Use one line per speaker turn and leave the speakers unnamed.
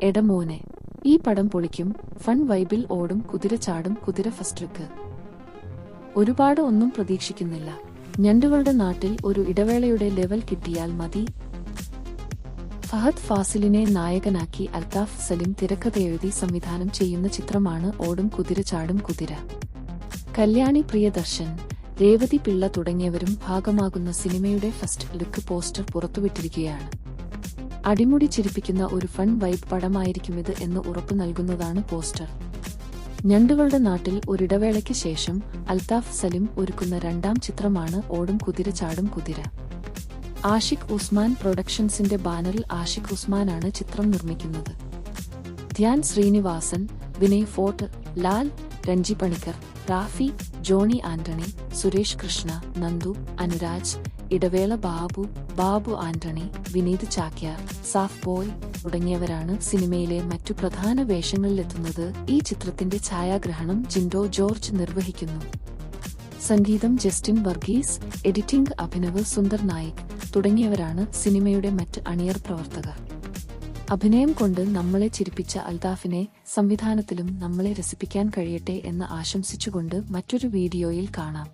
എടമോനെ, ഈ പടം പൊളിക്കും. ഫൺ വൈബിൽ ഓടും കുതിര ചാടും കുതിര ഫസ്റ്റ് ലുക്ക്. ഒരുപാട് ഒന്നും പ്രതീക്ഷിക്കുന്നില്ല. ഞണ്ടുകളുടെ നാട്ടിൽ ഒരു ഇടവേളയുടെ ലെവൽ കിട്ടിയാൽ മതി. ഫഹദ് ഫാസിലിനെ നായകനാക്കി അൽത്താഫ് സലിം തിരക്കഥയെഴുതി സംവിധാനം ചെയ്യുന്ന ചിത്രമാണ് ഓടും കുതിര ചാടും കുതിര. കല്യാണി പ്രിയദർശൻ, രേവതി പിള്ള തുടങ്ങിയവരും ഭാഗമാകുന്ന സിനിമയുടെ ഫസ്റ്റ് ലുക്ക് പോസ്റ്റർ പുറത്തുവിട്ടിരിക്കുകയാണ്. അടിമുടി ചിരിപ്പിക്കുന്ന ഒരു ഫൺ വൈബ് പടമായിരിക്കുമിത് എന്ന് ഉറപ്പു നൽകുന്നതാണ് പോസ്റ്റർ. ഞണ്ടുകളുടെ നാട്ടിൽ ഒരിടവേളയ്ക്ക് ശേഷം അൽത്താഫ് സലിം ഒരുക്കുന്ന രണ്ടാം ചിത്രമാണ് ഓടും കുതിര ചാടും കുതിര. ആഷിഖ് ഉസ്മാൻ പ്രൊഡക്ഷൻസിന്റെ ബാനറിൽ ആഷിഖ് ഉസ്മാനാണ് ചിത്രം നിർമ്മിക്കുന്നത്. Dhyan Sreenivasan, Vinay fort, Lal, Ranji Panicker, Rafi, Johny Antony, Suresh Krishna, Nandu, Anuraj, Idavela Babu Antony, Vineeth Chakyar, SAFF boy തുടങ്ങിയവരാണ് സിനിമയിലെ മറ്റു പ്രധാന വേഷങ്ങളിലെത്തുന്നത്. ഈ ചിത്രത്തിന്റെ ഛായാഗ്രഹണം ജിൻഡോ ജോർജ് നിർവഹിക്കുന്നു. സംഗീതം ജസ്റ്റിൻ വർഗീസ്, എഡിറ്റിംഗ് അഭിനവ് സുന്ദർ നായിക് തുടങ്ങിയവരാണ് സിനിമയുടെ മറ്റ് അണിയർ പ്രവർത്തകർ. അഭിനയം കൊണ്ട് നമ്മളെ ചിരിപ്പിച്ച അൽത്താഫിനെ സംവിധാനത്തിലും നമ്മളെ രസിപ്പിക്കാൻ കഴിയട്ടെ എന്ന് ആശംസിച്ചുകൊണ്ട് മറ്റൊരു വീഡിയോയിൽ കാണാം.